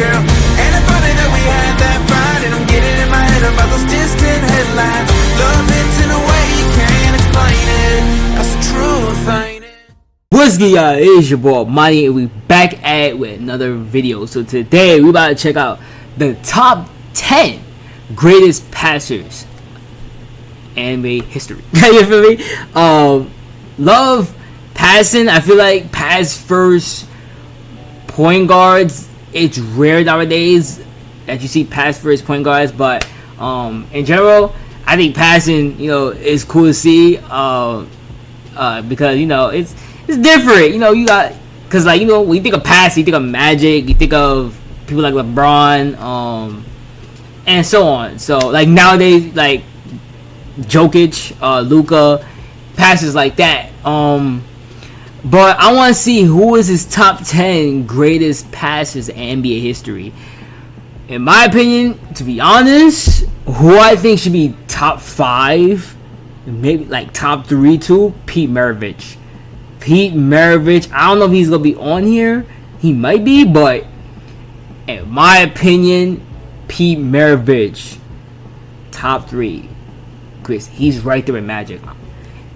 girl. And it's funny that we had that fight, and I'm getting in my head about those distant headlines. Love hits in a way you can't explain it. That's the truth, ain't it? What's good, y'all? It's your boy Money, and we back at it with another video. So today we about to check out the top 10 greatest passers anime history. You feel me? Love passing. I feel like pass first point guards, it's rare nowadays that you see pass first point guards, but in general I think passing, is cool to see, because it's different. You got, because when you think of pass, you think of Magic, you think of people like LeBron, and so on. So like nowadays, like Jokic, Luka, passes like that. But I want to see who is his top 10 greatest passes in NBA history. In my opinion, to be honest, who I think should be top 5, maybe like top 3 too, Pete Maravich. Pete Maravich, I don't know if he's going to be on here. He might be, but in my opinion, Pete Maravich, top 3. Chris, he's right there with Magic.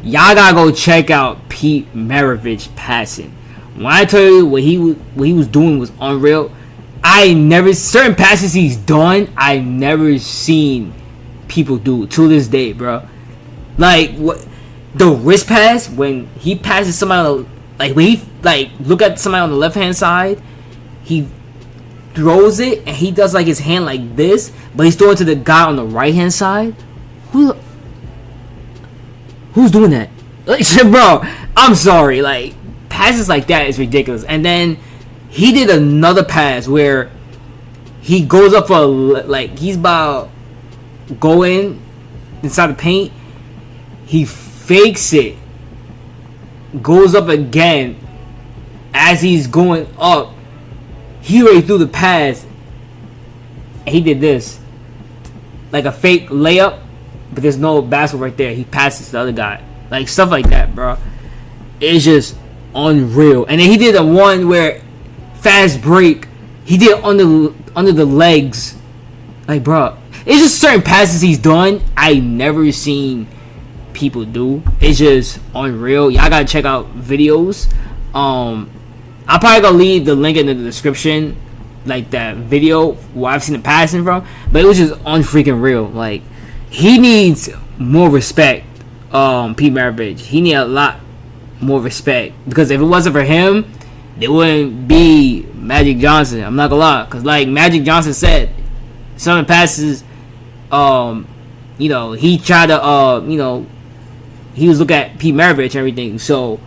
Y'all gotta go check out Pete Maravich passing. When I tell you what he was doing was unreal. Certain passes he's done, I never seen people do to this day, bro. Like what the wrist pass when he passes somebody, like when he look at somebody on the left hand side, he throws it and he does like his hand like this, but he's throwing to the guy on the right hand side. Who's doing that? Like, bro, I'm sorry. Like, passes like that is ridiculous. And then he did another pass where he goes up for he's about going inside the paint. He fakes it, goes up again. As he's going up, he already threw the pass. And he did this, like a fake layup. But there's no basket right there. He passes to the other guy. Like, stuff like that, bro. It's just unreal. And then he did a one where fast break. He did under the legs. Like, bro. It's just certain passes he's done I never seen people do. It's just unreal. Y'all gotta check out videos. I'm probably gonna leave the link in the description. Like, that video where I've seen the passing from. But it was just unfreaking real. Like, he needs more respect, Pete Maravich. He needs a lot more respect. Because if it wasn't for him, there wouldn't be Magic Johnson. I'm not gonna lie. Because like Magic Johnson said, some of the passes, he tried to, he was looking at Pete Maravich and everything. So,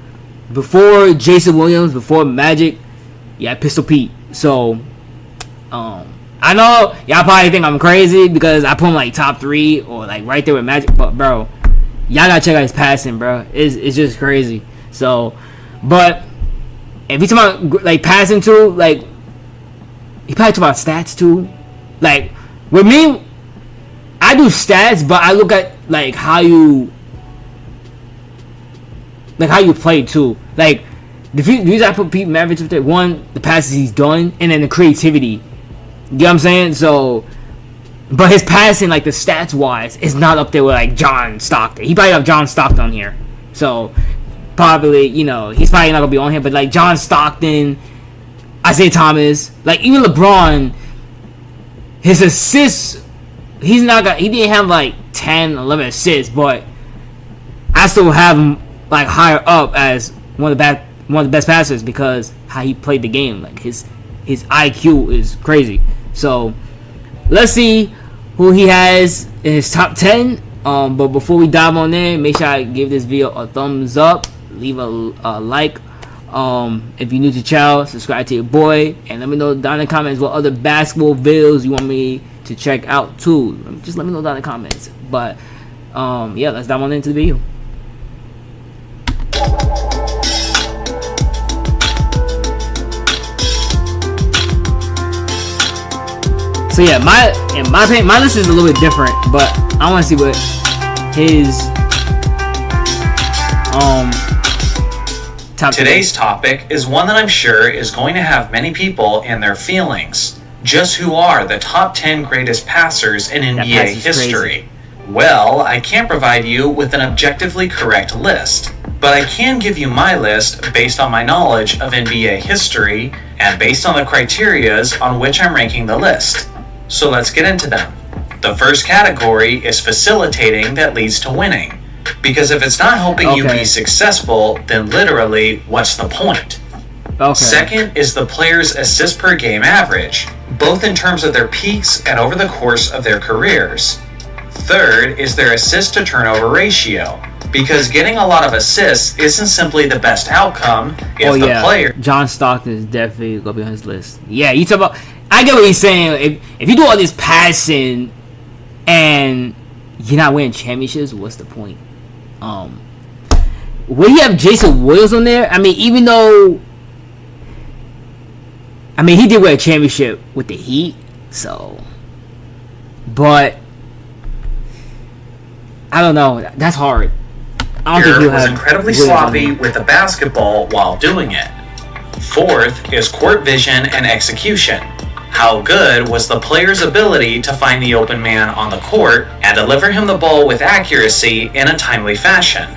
before Jason Williams, before Magic, Pistol Pete. So, I know y'all probably think I'm crazy because I put him like top 3 or like right there with Magic, but bro, y'all gotta check out his passing, bro. It's just crazy. So, but if you talk about like passing too, like he probably talk about stats too. Like with me, I do stats, but I look at like how you play too. Like the reason I put Pete Maravich up there, one, the passes he's done, and then the creativity. You know what I'm saying? So, but his passing, like the stats wise, is not up there with like John Stockton. He probably have John Stockton on here. So, probably, he's probably not gonna be on here. But like John Stockton, Isaiah Thomas, like even LeBron, his assists, he didn't have like 10, 11 assists, but I still have him like higher up as one of the best passers because how he played the game. Like his IQ is crazy. So let's see who he has in his top 10. But before we dive on there, make sure I give this video a thumbs up, leave a like. If you're new to the channel, subscribe to your boy, and let me know down in the comments what other basketball videos you want me to check out too. Just let me know down in the comments. But let's dive on into the video. So in my opinion, my list is a little bit different, but I want to see what his Today's topic is one that I'm sure is going to have many people in their feelings. Just who are the top 10 greatest passers in That NBA pass is history? crazy. Well, I can't provide you with an objectively correct list, but I can give you my list based on my knowledge of NBA history and based on the criterias on which I'm ranking the list. So let's get into them. The first category is facilitating that leads to winning, because if it's not helping you Okay. be successful, then literally, what's the point? Okay. Second is the player's assist per game average, both in terms of their peaks and over the course of their careers. Third is their assist to turnover ratio, because getting a lot of assists isn't simply the best outcome if the player John Stockton is definitely gonna be on his list. Yeah, you talk about. I get what he's saying. If you do all this passing and you're not winning championships, what's the point? Will you have Jason Williams on there? I mean, even though, I mean, he did win a championship with the Heat, so, but I don't know. That's hard. I don't think he'll was have incredibly Williams on sloppy there. with the basketball while doing it. Fourth is court vision and execution. How good was the player's ability to find the open man on the court and deliver him the ball with accuracy in a timely fashion?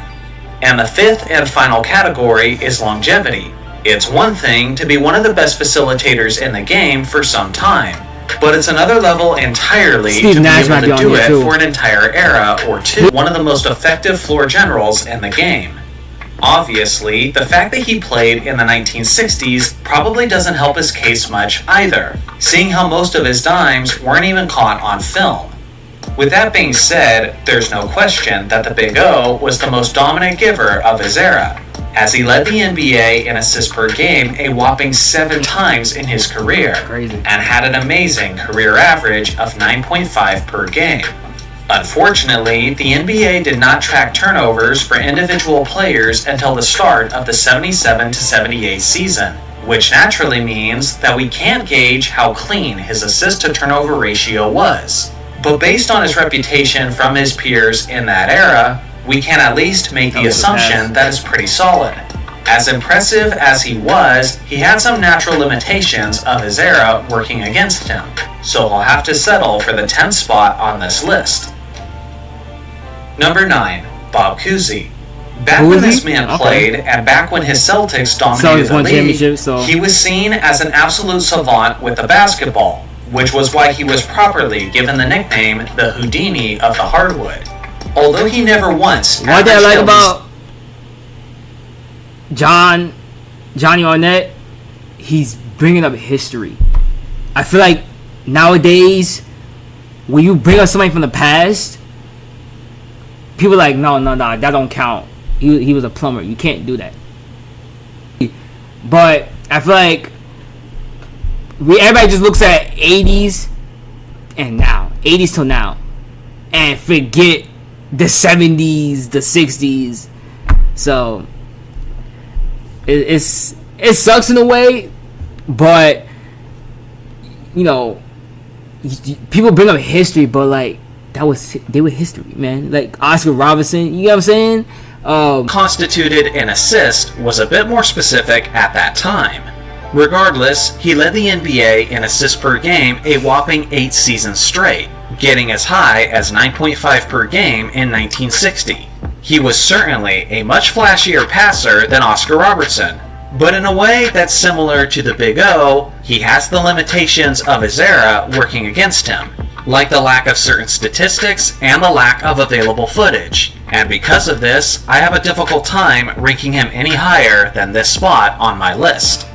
And the fifth and final category is longevity. It's one thing to be one of the best facilitators in the game for some time, but it's another level entirely Steve to be Nash might able be to on do here it too. for an entire era or two. One of the most effective floor generals in the game. Obviously, the fact that he played in the 1960s probably doesn't help his case much either, seeing how most of his dimes weren't even caught on film. With that being said, there's no question that the Big O was the most dominant giver of his era, as he led the NBA in assists per game a whopping 7 times in his career, Crazy. and had an amazing career average of 9.5 per game. Unfortunately, the NBA did not track turnovers for individual players until the start of the 77 to 78 season, which naturally means that we can't gauge how clean his assist to turnover ratio was. But based on his reputation from his peers in that era, we can at least make the was a pass. assumption that it's pretty solid. As impressive as he was, he had some natural limitations of his era working against him, so I'll have to settle for the 10th spot on this list. Number 9, Bob Cousy. Back when Cousy? this man Okay. played, and back when his Celtics dominated Celtics the won league, championships, so- he was seen as an absolute savant with the basketball, which was why he was properly given the nickname the Houdini of the hardwood. Although he never once One thing I averaged like at about Johnny Arnett, he's bringing up history. I feel like nowadays, when you bring up somebody from the past, people are like, no, that don't count. He was a plumber. You can't do that. But I feel like everybody just looks at 80s and now, 80s till now, and forget the 70s, the 60s. So it sucks in a way, but you know, people bring up history, but like they were history, man. Like Oscar Robertson, you know what I'm saying? constituted an assist was a bit more specific at that time. Regardless, he led the NBA in assists per game a whopping 8 seasons straight, getting as high as 9.5 per game in 1960. He was certainly a much flashier passer than Oscar Robertson, but in a way that's similar to the Big O, he has the limitations of his era working against him, like the lack of certain statistics and the lack of available footage. And because of this, I have a difficult time ranking him any higher than this spot on my list.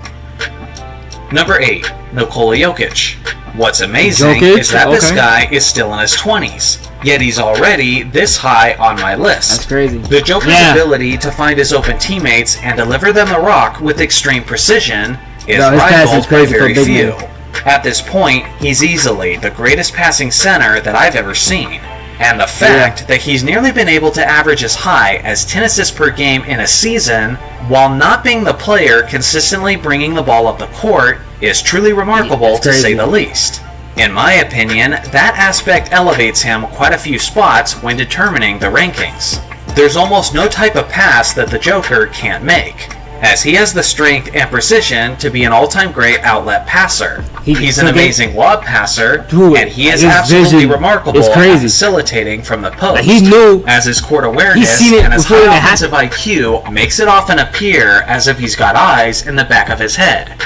Number 8, Nikola Jokic. What's amazing is that this guy is still in his 20s, yet he's already this high on my list. That's crazy. The Joker's ability to find his open teammates and deliver them the rock with extreme precision is his passing's rivaled by crazy for a very big few. man. At this point, he's easily the greatest passing center that I've ever seen. And the fact that he's nearly been able to average as high as 10 assists per game in a season, while not being the player consistently bringing the ball up the court, is truly remarkable to say the least. In my opinion, that aspect elevates him quite a few spots when determining the rankings. There's almost no type of pass that the Joker can't make. as he has the strength and precision to be an all-time great outlet passer. He's an okay. amazing lob passer, Dude, and he is his absolutely vision remarkable is at crazy. facilitating from the post. Like, he knew. As his court He's awareness seen it and his before it high happened. offensive IQ makes it often appear as if he's got eyes in the back of his head.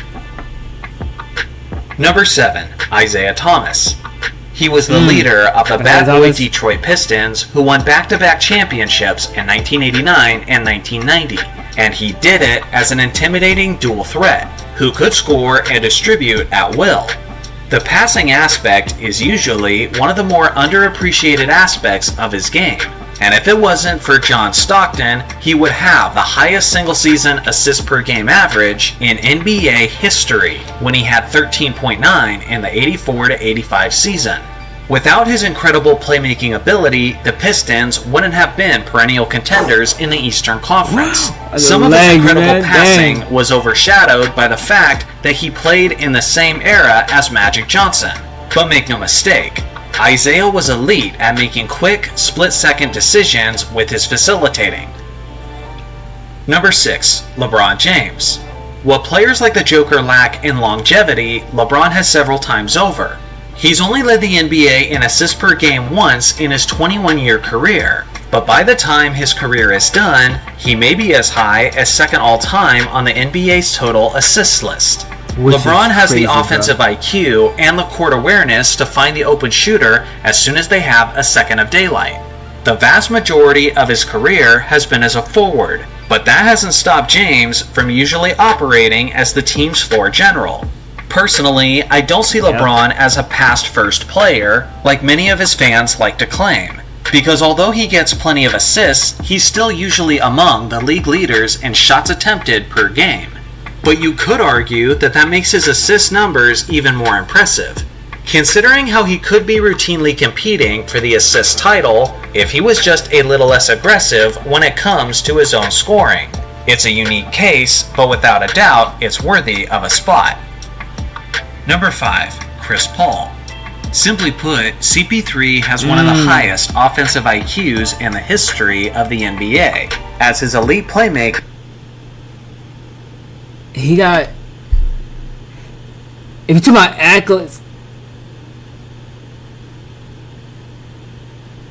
Number 7, Isaiah Thomas. He was the leader of the bad boy Thomas. Detroit Pistons, who won back-to-back championships in 1989 and 1990, and he did it as an intimidating dual threat, who could score and distribute at will. The passing aspect is usually one of the more underappreciated aspects of his game, and if it wasn't for John Stockton, he would have the highest single-season assist per game average in NBA history when he had 13.9 in the 84-85 season. Without his incredible playmaking ability, the Pistons wouldn't have been perennial contenders in the Eastern Conference. Some of his incredible passing was overshadowed by the fact that he played in the same era as Magic Johnson. But make no mistake, Isaiah was elite at making quick, split-second decisions with his facilitating. Number 6, LeBron James. What players like the Joker lack in longevity, LeBron has several times over. He's only led the NBA in assists per game once in his 21-year career, but by the time his career is done, he may be as high as second all-time on the NBA's total assists list. LeBron has the offensive IQ and the court awareness to find the open shooter as soon as they have a second of daylight. The vast majority of his career has been as a forward, but that hasn't stopped James from usually operating as the team's floor general. Personally, I don't see LeBron as a pass-first player, like many of his fans like to claim, because although he gets plenty of assists, he's still usually among the league leaders in shots attempted per game. But you could argue that that makes his assist numbers even more impressive, considering how he could be routinely competing for the assist title if he was just a little less aggressive when it comes to his own scoring. It's a unique case, but without a doubt, it's worthy of a spot. Number 5, Chris Paul. Simply put, CP3 has one of the highest offensive IQs in the history of the NBA, as his elite playmaker. He got. If you talk about accolades,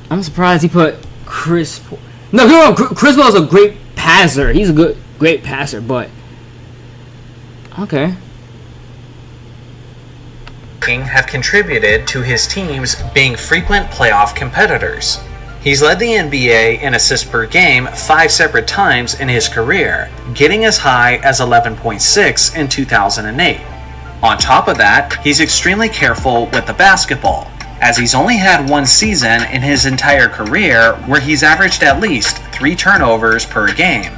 I'm surprised he put Chris Paul. No, Chris Paul's a great passer. He's a great passer, but okay. Have contributed to his teams being frequent playoff competitors. He's led the NBA in assists per game 5 separate times in his career, getting as high as 11.6 in 2008. On top of that, he's extremely careful with the basketball, as he's only had one season in his entire career where he's averaged at least 3 turnovers per game.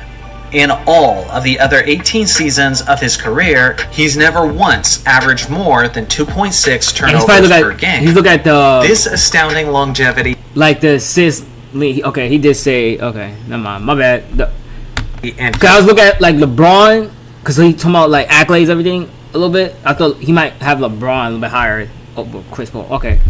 In all of the other 18 seasons of his career, he's never once averaged more than 2.6 turnovers per game. He's look at the this astounding longevity, like the assist. Okay, he did say okay. Never mind, my bad. and Cause I was looking at like LeBron, cause he talking about like accolades, everything a little bit. I thought he might have LeBron a little bit higher over Chris Paul. Okay.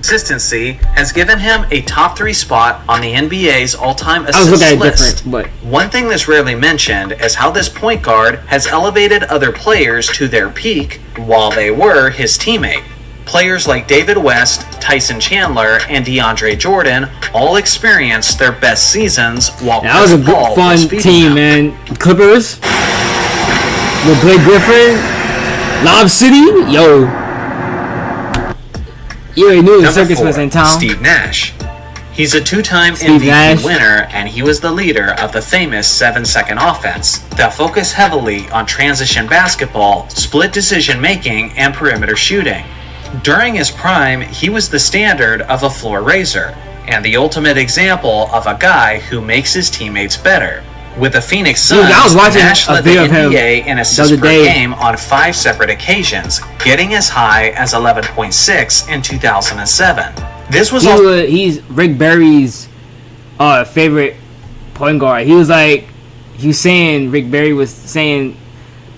consistency has given him a top 3 spot on the NBA's all-time I was looking assist at it list. different, but One thing that's rarely mentioned is how this point guard has elevated other players to their peak while they were his teammate. Players like David West, Tyson Chandler, and DeAndre Jordan all experienced their best seasons while that was a Chris Paul good, fun was feeding team, them. man. Clippers with Blake Griffin, Lob City, yo. You already knew the Number circus 4, was in town. Steve Nash. He's a 2-time Steve MVP Nash. winner, and he was the leader of the famous 7-second offense that focused heavily on transition basketball, split decision-making, and perimeter shooting. During his prime, he was the standard of a floor raiser, and the ultimate example of a guy who makes his teammates better. With the Phoenix Suns, Dude, I was watching Nash a led the video of him NBA in the assists other per day. game on 5 separate occasions, getting as high as 11.6 in 2007. This was also He's Rick Barry's favorite point guard. He was saying Rick Barry was saying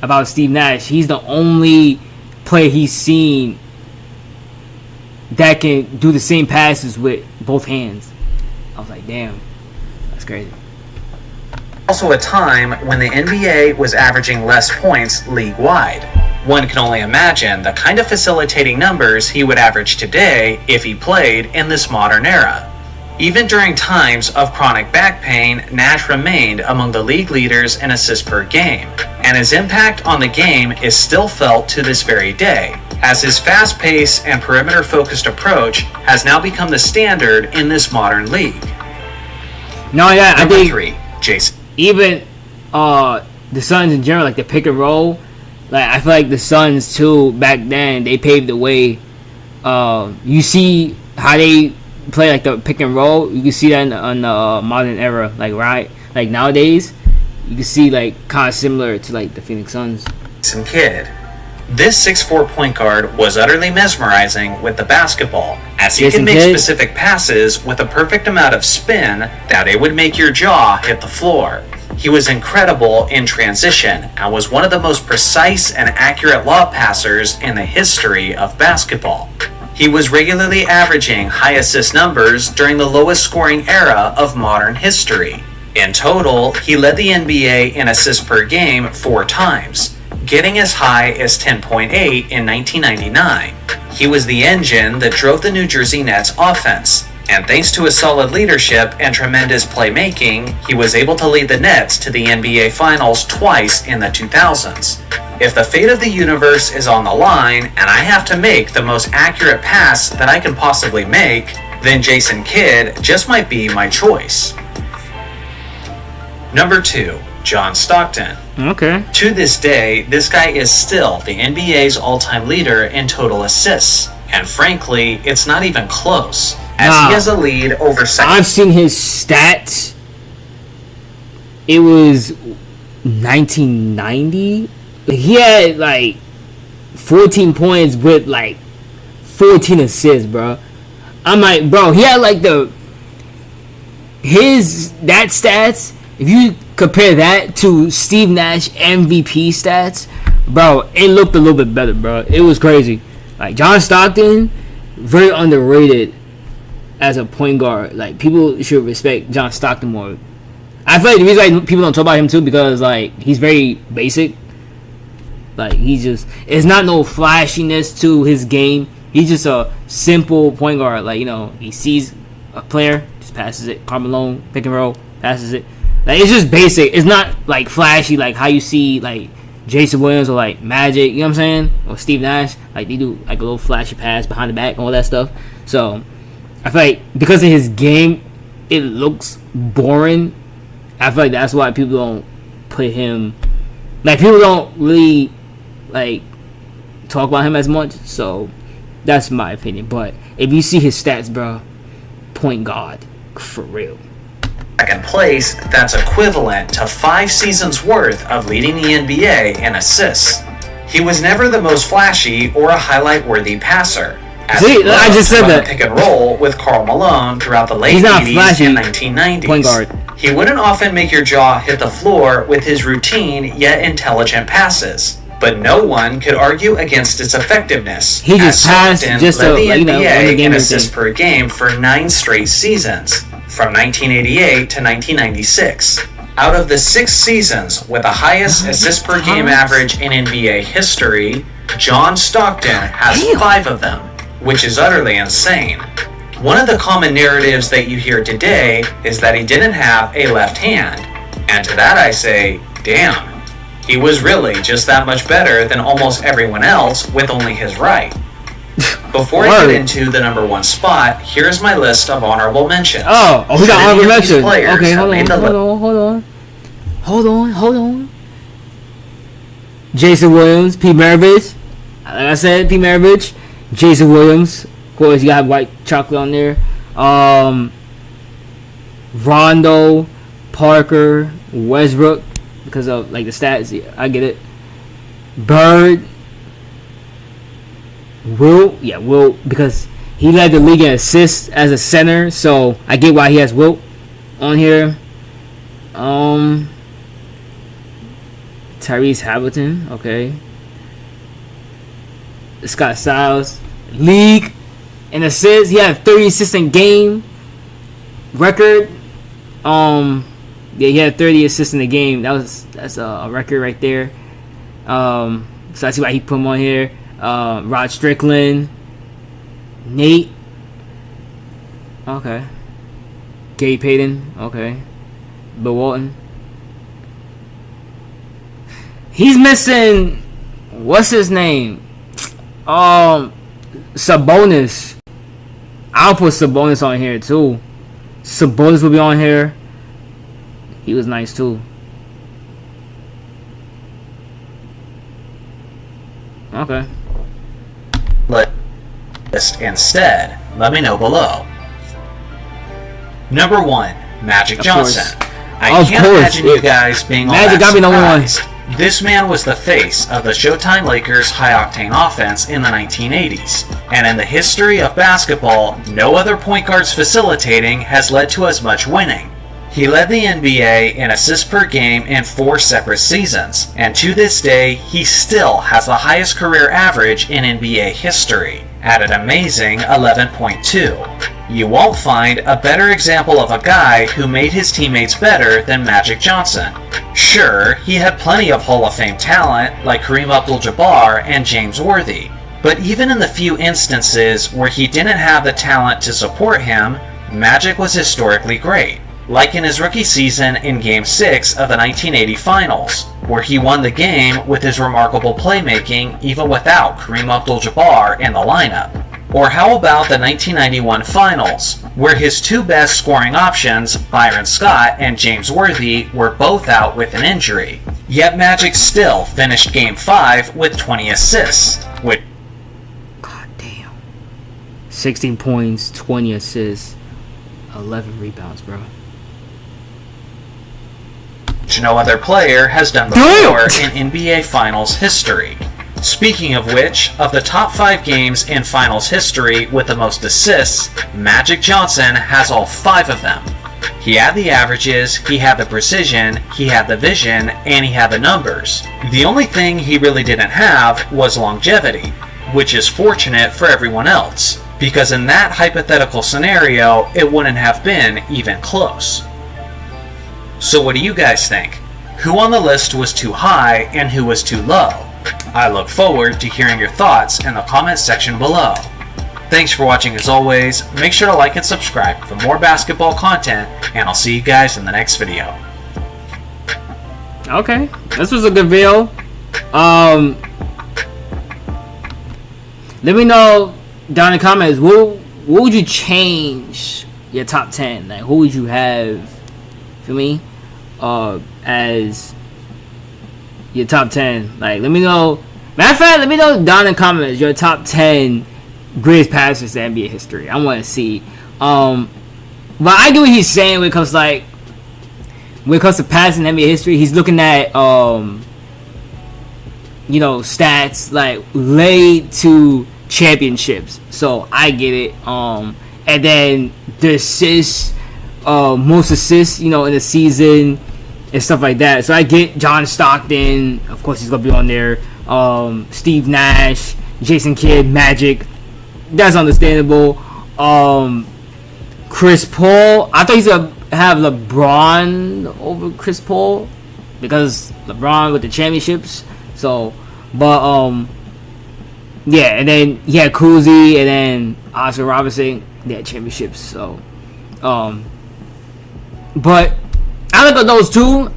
about Steve Nash. He's the only player he's seen that can do the same passes with both hands. I was like, damn, that's crazy. Also a time when the NBA was averaging less points league-wide. One can only imagine the kind of facilitating numbers he would average today if he played in this modern era. Even during times of chronic back pain, Nash remained among the league leaders in assists per game, and his impact on the game is still felt to this very day, as his fast pace and perimeter-focused approach has now become the standard in this modern league. No, yeah, I Number think 3, Jason. even the Suns in general, like the pick and roll, like I feel like the Suns too back then they paved the way. You see how they play like the pick and roll. You can see that on the modern era, like right, like nowadays, you can see like kind of similar to like the Phoenix Suns. Jason Kidd. This 6'4" point guard was utterly mesmerizing with the basketball, as he Jason could make Kidd. specific passes with a perfect amount of spin that it would make your jaw hit the floor. He was incredible in transition and was one of the most precise and accurate lob passers in the history of basketball. He was regularly averaging high assist numbers during the lowest scoring era of modern history. In total, he led the NBA in assists per game 4 times, getting as high as 10.8 in 1999. He was the engine that drove the New Jersey Nets offense, and thanks to his solid leadership and tremendous playmaking, he was able to lead the Nets to the NBA Finals twice in the 2000s. If the fate of the universe is on the line, and I have to make the most accurate pass that I can possibly make, then Jason Kidd just might be my choice. Number 2, John Stockton. Okay. To this day, this guy is still the NBA's all-time leader in total assists, and frankly, it's not even close, as Nah. he has a lead over I've seen his stats. It was 1990. He had like 14 points with like 14 assists, bro. I'm like, bro, he had like that stats. If you compare that to Steve Nash MVP stats, bro, it looked a little bit better, bro. It was crazy. Like John Stockton, very underrated as a point guard. Like people should respect John Stockton more. I feel like the reason why people don't talk about him too because like he's very basic. Like he's just, it's not no flashiness to his game. He's just a simple point guard. Like, you know, he sees a player, just passes it. Carmelo, pick and roll, passes it. Like it's just basic. It's not like flashy like how you see like Jason Williams or like Magic. You know what I'm saying? Or Steve Nash. Like they do like a little flashy pass behind the back and all that stuff. So I feel like because of his game, it looks boring. I feel like that's why people don't put him. Like people don't really like talk about him as much. So that's my opinion. But if you see his stats, bro, point guard for real. second place, that's equivalent to 5 seasons worth of leading the NBA in assists. He was never the most flashy or a highlight-worthy passer. As See, he loved I just to said run that. the pick and roll with Karl Malone throughout the late He's not 80s flashy and 1990s. point guard. He wouldn't often make your jaw hit the floor with his routine yet intelligent passes, but no one could argue against its effectiveness. He just as passed Stockton just led to, the you know, win the NBA game in and assists per game for 9 straight seasons, from 1988 to 1996. Out of the 6 seasons with the highest assists per game average in NBA history, John Stockton has 5 of them, which is utterly insane. One of the common narratives that you hear today is that he didn't have a left hand, and to that I say, damn. He was really just that much better than almost everyone else with only his right. Before I Word. get into the number 1 spot, here's my list of honorable mentions. Oh, we Should got any honorable of these mention. players Okay, have hold made the on. Jason Williams, Pete Maravich. Like I said, Pete Maravich, Jason Williams. Of course, you got white chocolate on there. Rondo, Parker, Westbrook, because of like the stats. Yeah, I get it. Bird, Wilt, because he led the league in assists as a center, so I get why he has Wilt on here. Tyrese Halliburton, okay. Scott Styles, league in assists. He had 30 assists in game record. Yeah, he had 30 assists in the game. That's a record right there. So I see why he put him on here. Rod Strickland, Nate. Okay. Gary Payton. Okay. Bill Walton. He's missing. What's his name? Sabonis. I'll put Sabonis on here too. Sabonis will be on here. He was nice too. Okay. List instead, let me know below. Number 1, Magic Johnson. I can't imagine you guys being all Magic that got me number 1. surprised. This man was the face of the Showtime Lakers high-octane offense in the 1980s. And in the history of basketball, no other point guard's facilitating has led to as much winning. He led the NBA in assists per game in 4 separate seasons, and to this day, he still has the highest career average in NBA history, at an amazing 11.2. You won't find a better example of a guy who made his teammates better than Magic Johnson. Sure, he had plenty of Hall of Fame talent like Kareem Abdul-Jabbar and James Worthy, but even in the few instances where he didn't have the talent to support him, Magic was historically great. Like in his rookie season in Game 6 of the 1980 Finals, where he won the game with his remarkable playmaking even without Kareem Abdul-Jabbar in the lineup. Or how about the 1991 Finals, where his 2 best scoring options, Byron Scott and James Worthy, were both out with an injury. Yet Magic still finished Game 5 with 20 assists, which... God damn. 16 points, 20 assists, 11 rebounds, bro. no other player has done before in NBA Finals history. Speaking of which, of the top 5 games in Finals history with the most assists, Magic Johnson has all 5 of them. He had the averages, he had the precision, he had the vision, and he had the numbers. The only thing he really didn't have was longevity, which is fortunate for everyone else, because in that hypothetical scenario, it wouldn't have been even close. So what do you guys think? Who on the list was too high and who was too low? I look forward to hearing your thoughts in the comments section below. Thanks for watching as always, make sure to like and subscribe for more basketball content, and I'll see you guys in the next video. Okay, this was a good video. Let me know down in the comments, what would you change your top 10? Like, who would you have, for me, as your top 10? Like, let me know. Matter of fact, let me know down in the comments your top 10 greatest passers in NBA history. I want to see. But I get what he's saying when it comes to passing in NBA history. He's looking at stats like related to championships. So I get it. And then the assists, most assists, in the season and stuff like that. So I get John Stockton. Of course, he's gonna be on there. Steve Nash, Jason Kidd, Magic. That's understandable. Chris Paul. I thought he's gonna have LeBron over Chris Paul because LeBron with the championships. So, but yeah, and then he had Cousy and then Oscar Robertson. They had championships. So, but I look at those two.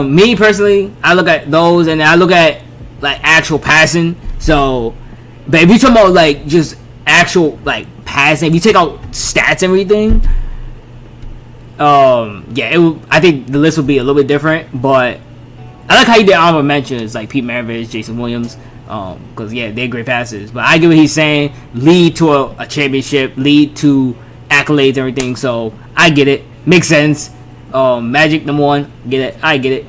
Me personally, I look at those and I look at like actual passing. So, but if you talking about like just actual like passing, if you take out stats and everything, I think the list would be a little bit different. But I like how you did honorable mentions like Pete Maravich, Jason Williams, because they're great passers. But I get what he's saying, lead to a championship, lead to accolades and everything. So I get it, makes sense. Magic number 1, get it, I get it.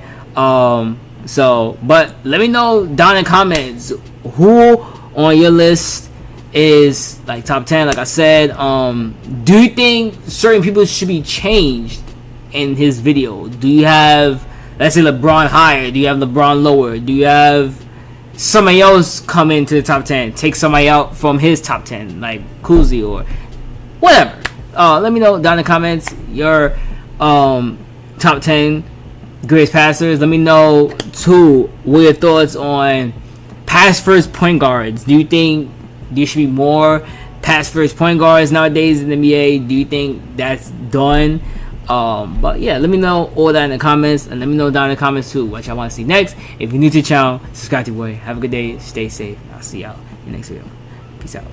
So but let me know down in the comments who on your list is like top 10. Like I said, do you think certain people should be changed in his video? Do you have, let's say, LeBron higher? Do you have LeBron lower? Do you have somebody else come into the top 10, take somebody out from his top 10 like Cousy or whatever? Let me know down in the comments your top 10 greatest passers. Let me know too what your thoughts on pass first point guards. Do you think there should be more pass first point guards nowadays in the NBA? Do you think that's done? But yeah, let me know all that in the comments, and let me know down in the comments too what y'all want to see next. If you're new to the channel, subscribe to the boy. Have a good day, stay safe. I'll see y'all in the next video. Peace out.